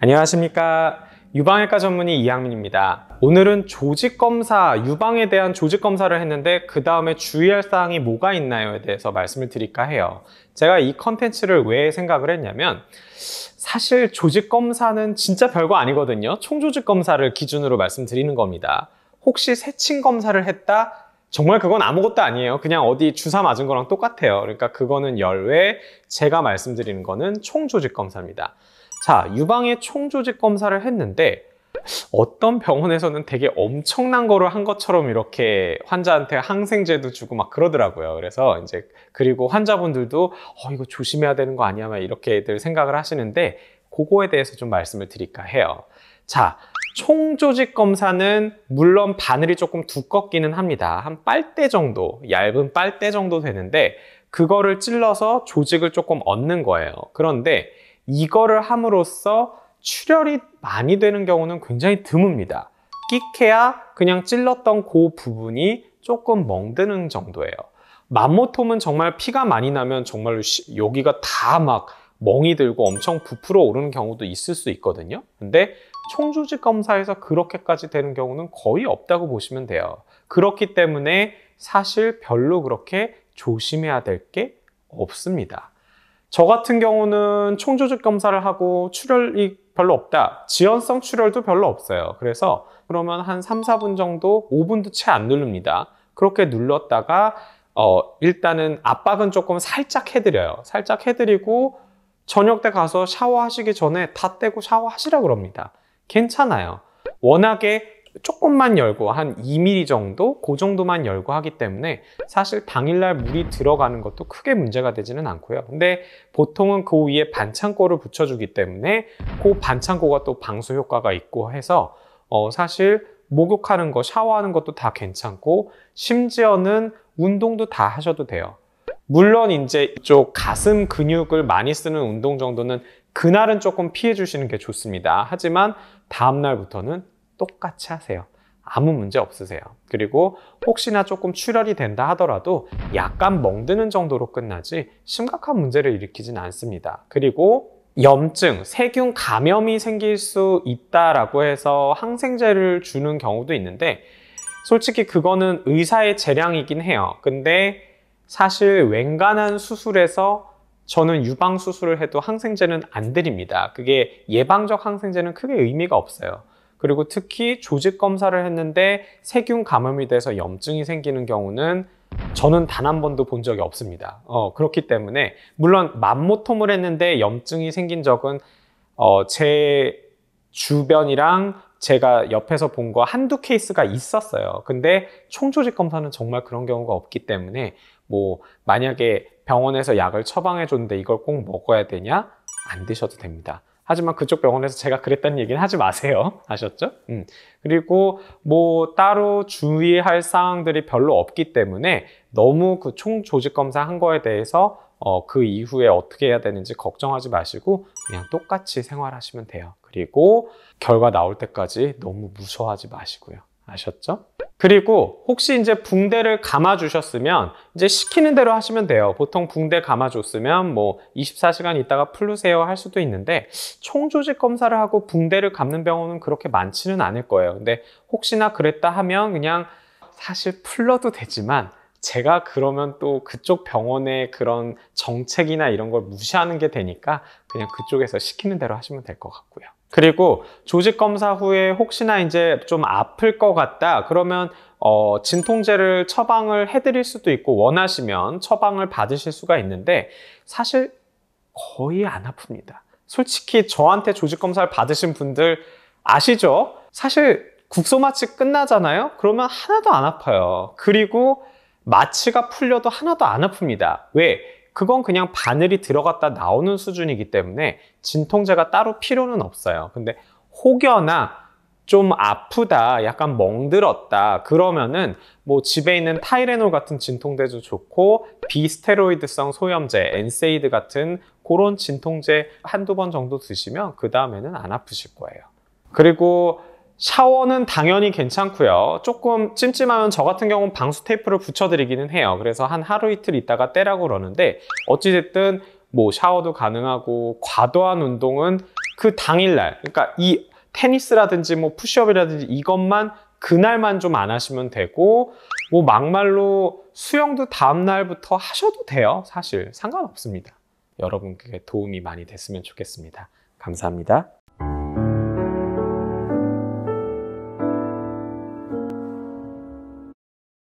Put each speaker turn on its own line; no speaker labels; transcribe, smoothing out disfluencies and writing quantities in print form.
안녕하십니까. 유방외과 전문의 이항민입니다. 오늘은 조직검사, 유방에 대한 조직검사를 했는데 그 다음에 주의할 사항이 뭐가 있나요에 대해서 말씀을 드릴까 해요. 제가 이 컨텐츠를 왜 생각을 했냐면 사실 조직검사는 진짜 별거 아니거든요. 총조직검사를 기준으로 말씀드리는 겁니다. 혹시 세친검사를 했다? 정말 그건 아무것도 아니에요. 그냥 어디 주사 맞은 거랑 똑같아요. 그러니까 그거는 열외, 제가 말씀드리는 거는 총조직검사입니다. 자, 유방의 총조직 검사를 했는데 어떤 병원에서는 되게 엄청난 거를 한 것처럼 이렇게 환자한테 항생제도 주고 막 그러더라고요. 그래서 이제 그리고 환자분들도 이거 조심해야 되는 거 아니야? 막 이렇게들 생각을 하시는데 그거에 대해서 좀 말씀을 드릴까 해요. 자, 총조직 검사는 물론 바늘이 조금 두껍기는 합니다. 한 빨대 정도, 얇은 빨대 정도 되는데 그거를 찔러서 조직을 조금 얻는 거예요. 그런데 이거를 함으로써 출혈이 많이 되는 경우는 굉장히 드뭅니다. 끽해야 그냥 찔렀던 그 부분이 조금 멍드는 정도예요. 맘모톰은 정말 피가 많이 나면 정말로 여기가 다 막 멍이 들고 엄청 부풀어 오르는 경우도 있을 수 있거든요. 근데 총조직 검사에서 그렇게까지 되는 경우는 거의 없다고 보시면 돼요. 그렇기 때문에 사실 별로 그렇게 조심해야 될 게 없습니다. 저 같은 경우는 총조직 검사를 하고 출혈이 별로 없다. 지연성 출혈도 별로 없어요. 그래서 그러면 한 3, 4분 정도, 5분도 채 안 누릅니다. 그렇게 눌렀다가 일단은 압박은 조금 살짝 해드려요. 살짝 해드리고 저녁 때 가서 샤워하시기 전에 다 떼고 샤워하시라고 그럽니다. 괜찮아요. 워낙에 조금만 열고 한 2mm 정도? 그 정도만 열고 하기 때문에 사실 당일날 물이 들어가는 것도 크게 문제가 되지는 않고요. 근데 보통은 그 위에 반창고를 붙여주기 때문에 그 반창고가 또 방수 효과가 있고 해서 사실 목욕하는 거, 샤워하는 것도 다 괜찮고 심지어는 운동도 다 하셔도 돼요. 물론 이제 이쪽 가슴 근육을 많이 쓰는 운동 정도는 그날은 조금 피해 주시는 게 좋습니다. 하지만 다음날부터는 똑같이 하세요. 아무 문제 없으세요. 그리고 혹시나 조금 출혈이 된다 하더라도 약간 멍드는 정도로 끝나지 심각한 문제를 일으키진 않습니다. 그리고 염증, 세균 감염이 생길 수 있다라고 해서 항생제를 주는 경우도 있는데 솔직히 그거는 의사의 재량이긴 해요. 근데 사실 웬간한 수술에서 저는 유방 수술을 해도 항생제는 안 드립니다. 그게 예방적 항생제는 크게 의미가 없어요. 그리고 특히 조직 검사를 했는데 세균 감염이 돼서 염증이 생기는 경우는 저는 단 한 번도 본 적이 없습니다. 그렇기 때문에 물론 맘모톰을 했는데 염증이 생긴 적은 제 주변이랑 제가 옆에서 본 거 한두 케이스가 있었어요. 근데 총조직 검사는 정말 그런 경우가 없기 때문에 뭐 만약에 병원에서 약을 처방해 줬는데 이걸 꼭 먹어야 되냐? 안 드셔도 됩니다. 하지만 그쪽 병원에서 제가 그랬다는 얘기는 하지 마세요. 아셨죠? 그리고 뭐 따로 주의할 사항들이 별로 없기 때문에 너무 그 총조직 검사 한 거에 대해서 그 이후에 어떻게 해야 되는지 걱정하지 마시고 그냥 똑같이 생활하시면 돼요. 그리고 결과 나올 때까지 너무 무서워하지 마시고요. 아셨죠? 그리고 혹시 이제 붕대를 감아 주셨으면 이제 시키는 대로 하시면 돼요. 보통 붕대 감아 줬으면 뭐 24시간 있다가 풀르세요 할 수도 있는데 총조직 검사를 하고 붕대를 감는 병원은 그렇게 많지는 않을 거예요. 근데 혹시나 그랬다 하면 그냥 사실 풀러도 되지만 제가 그러면 또 그쪽 병원의 그런 정책이나 이런 걸 무시하는 게 되니까 그냥 그쪽에서 시키는 대로 하시면 될 것 같고요. 그리고 조직 검사 후에 혹시나 이제 좀 아플 것 같다 그러면 진통제를 처방을 해드릴 수도 있고 원하시면 처방을 받으실 수가 있는데 사실 거의 안 아픕니다. 솔직히 저한테 조직 검사를 받으신 분들 아시죠? 사실 국소 마취 끝나잖아요. 그러면 하나도 안 아파요. 그리고 마취가 풀려도 하나도 안 아픕니다. 왜? 그건 그냥 바늘이 들어갔다 나오는 수준이기 때문에 진통제가 따로 필요는 없어요. 근데 혹여나 좀 아프다, 약간 멍들었다 그러면은 뭐 집에 있는 타이레놀 같은 진통제도 좋고 비스테로이드성 소염제, 엔세이드 같은 그런 진통제 한두 번 정도 드시면 그 다음에는 안 아프실 거예요. 그리고 샤워는 당연히 괜찮고요. 조금 찜찜하면 저 같은 경우는 방수 테이프를 붙여드리기는 해요. 그래서 한 하루 이틀 있다가 떼라고 그러는데 어찌됐든 뭐 샤워도 가능하고, 과도한 운동은 그 당일날, 그러니까 이 테니스라든지 뭐 푸시업이라든지 이것만 그날만 좀 안 하시면 되고, 뭐 막말로 수영도 다음날부터 하셔도 돼요. 사실 상관없습니다. 여러분께 도움이 많이 됐으면 좋겠습니다. 감사합니다.